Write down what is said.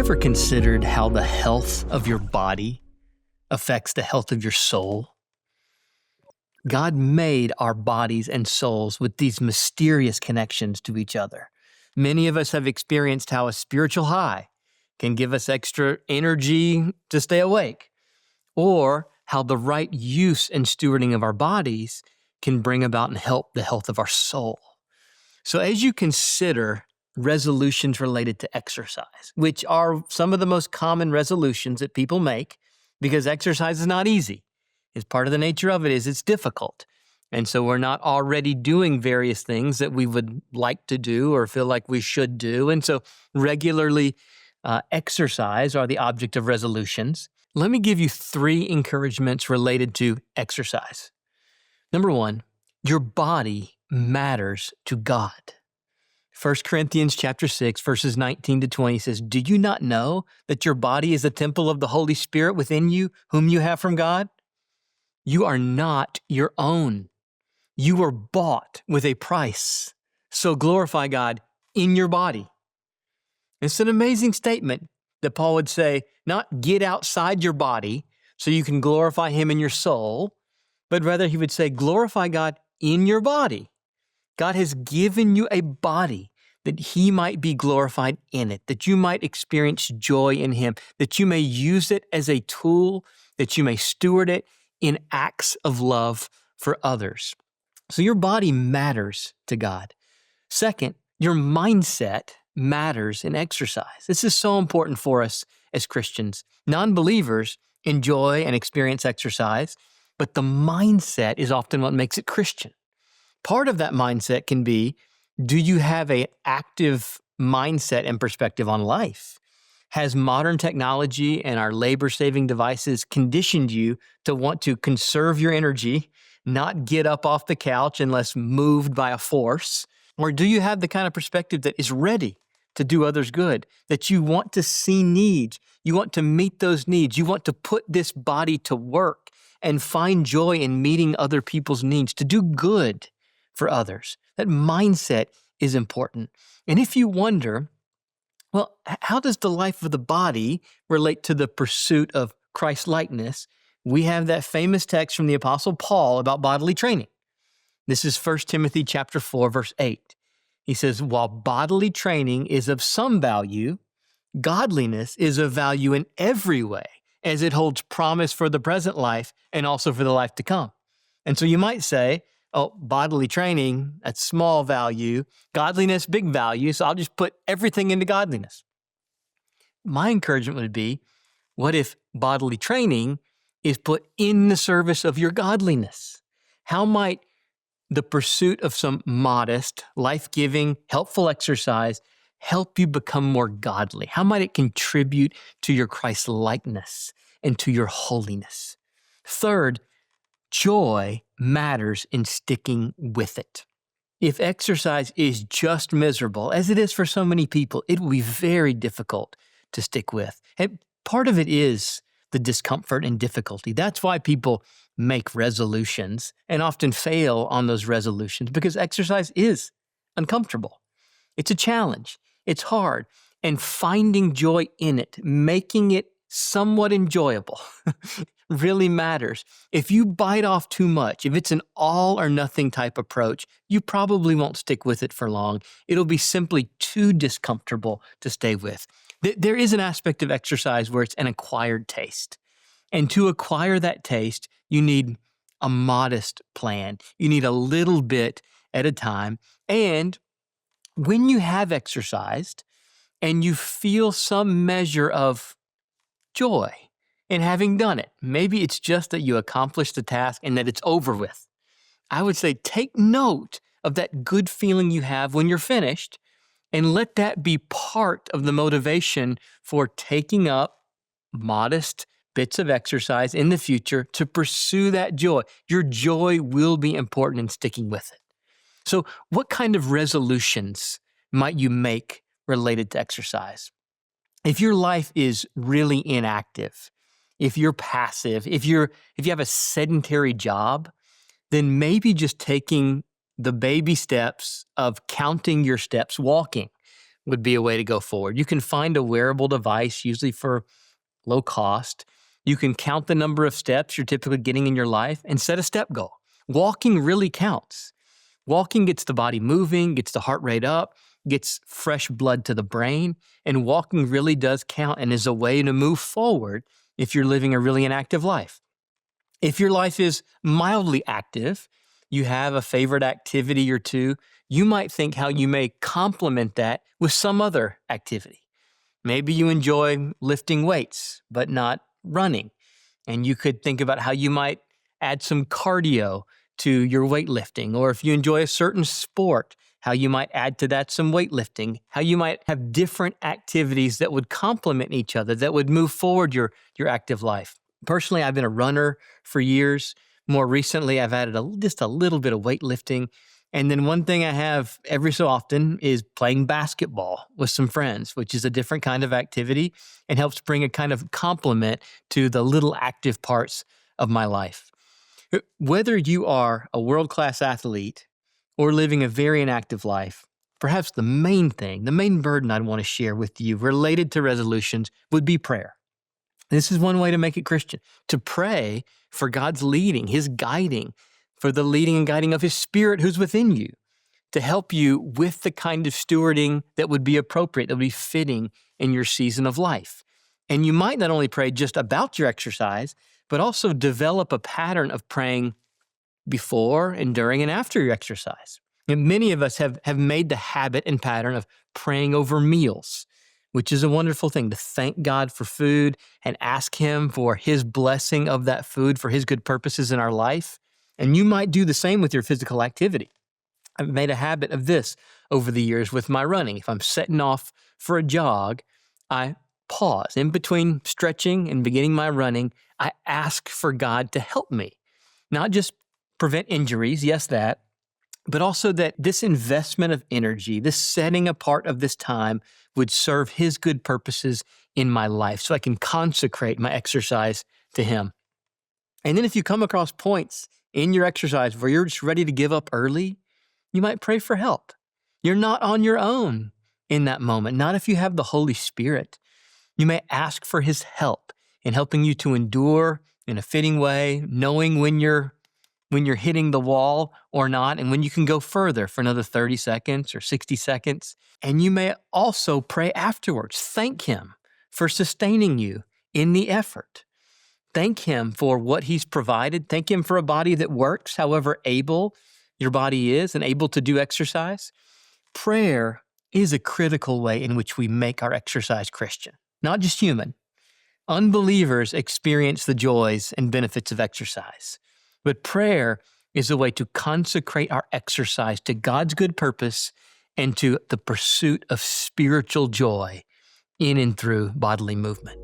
ever considered how the health of your body affects the health of your soul? God made our bodies and souls with these mysterious connections to each other. Many of us have experienced how a spiritual high can give us extra energy to stay awake, or how the right use and stewarding of our bodies can bring about and help the health of our soul. So as you consider resolutions related to exercise, which are some of the most common resolutions that people make, because exercise is not easy. It's part of the nature of it is it's difficult. And so we're not already doing various things that we would like to do or feel like we should do. And so regularly exercise are the object of resolutions. Let me give you 3 encouragements related to exercise. Number 1, your body matters to God. 1 Corinthians chapter 6, verses 19 to 20 says, "Do you not know that your body is a temple of the Holy Spirit within you, whom you have from God? You are not your own. You were bought with a price. So glorify God in your body." It's an amazing statement that Paul would say, not get outside your body so you can glorify Him in your soul, but rather he would say, glorify God in your body. God has given you a body that He might be glorified in it, that you might experience joy in Him, that you may use it as a tool, that you may steward it in acts of love for others. So your body matters to God. Second, your mindset matters in exercise. This is so important for us as Christians. Non-believers enjoy and experience exercise, but the mindset is often what makes it Christian. Part of that mindset can be, do you have an active mindset and perspective on life? Has modern technology and our labor-saving devices conditioned you to want to conserve your energy, not get up off the couch unless moved by a force? Or do you have the kind of perspective that is ready to do others good, that you want to see needs, you want to meet those needs, you want to put this body to work and find joy in meeting other people's needs, to do good for others? That mindset is important. And if you wonder, well, how does the life of the body relate to the pursuit of Christ-likeness? We have that famous text from the Apostle Paul about bodily training. This is 1 Timothy chapter 4, verse 8. He says, while bodily training is of some value, godliness is of value in every way, as it holds promise for the present life and also for the life to come. And so you might say, oh, bodily training, that's small value. Godliness, big value. So I'll just put everything into godliness. My encouragement would be, what if bodily training is put in the service of your godliness? How might the pursuit of some modest, life-giving, helpful exercise help you become more godly? How might it contribute to your Christ-likeness and to your holiness? Third, joy matters in sticking with it. If exercise is just miserable, as it is for so many people, it will be very difficult to stick with. And part of it is the discomfort and difficulty. That's why people make resolutions and often fail on those resolutions, because exercise is uncomfortable. It's a challenge. It's hard. And finding joy in it, making it somewhat enjoyable really matters. If you bite off too much, if it's an all or nothing type approach, you probably won't stick with it for long. It'll be simply too discomfortable to stay with. There is an aspect of exercise where it's an acquired taste. And to acquire that taste, you need a modest plan. You need a little bit at a time. And when you have exercised and you feel some measure of joy in having done it, maybe it's just that you accomplished the task and that it's over with, I would say take note of that good feeling you have when you're finished, and let that be part of the motivation for taking up modest bits of exercise in the future to pursue that joy. Your joy will be important in sticking with it. So what kind of resolutions might you make related to exercise? If your life is really inactive, if you're passive, if you have a sedentary job, then maybe just taking the baby steps of counting your steps, walking, would be a way to go forward. You can find a wearable device, usually for low cost. You can count the number of steps you're typically getting in your life and set a step goal. Walking really counts. Walking gets the body moving, gets the heart rate up, gets fresh blood to the brain, and walking really does count and is a way to move forward if you're living a really inactive life. If your life is mildly active, you have a favorite activity or two, you might think how you may complement that with some other activity. Maybe you enjoy lifting weights, but not running. And you could think about how you might add some cardio to your weightlifting. Or if you enjoy a certain sport, how you might add to that some weightlifting, how you might have different activities that would complement each other, that would move forward your active life. Personally, I've been a runner for years. More recently, I've added just a little bit of weightlifting. And then one thing I have every so often is playing basketball with some friends, which is a different kind of activity and helps bring a kind of complement to the little active parts of my life. Whether you are a world-class athlete or living a very inactive life, perhaps the main burden I'd want to share with you related to resolutions would be prayer. This is one way to make it Christian, to pray for God's leading, His guiding, for the leading and guiding of His Spirit who's within you, to help you with the kind of stewarding that would be appropriate, that would be fitting in your season of life. And you might not only pray just about your exercise, but also develop a pattern of praying before and during and after your exercise. And many of us have made the habit and pattern of praying over meals, which is a wonderful thing, to thank God for food and ask Him for His blessing of that food for His good purposes in our life. And you might do the same with your physical activity. I've made a habit of this over the years with my running. If I'm setting off for a jog, I pause. In between stretching and beginning my running, I ask for God to help me. Not just prevent injuries, yes, that, but also that this investment of energy, this setting apart of this time would serve His good purposes in my life so I can consecrate my exercise to Him. And then if you come across points in your exercise where you're just ready to give up early, you might pray for help. You're not on your own in that moment, not if you have the Holy Spirit. You may ask for His help in helping you to endure in a fitting way, knowing when you're hitting the wall or not, and when you can go further for another 30 seconds or 60 seconds. And you may also pray afterwards. Thank Him for sustaining you in the effort. Thank Him for what He's provided. Thank Him for a body that works, however able your body is and able to do exercise. Prayer is a critical way in which we make our exercise Christian, not just human. Unbelievers experience the joys and benefits of exercise, but prayer is a way to consecrate our exercise to God's good purpose and to the pursuit of spiritual joy in and through bodily movement.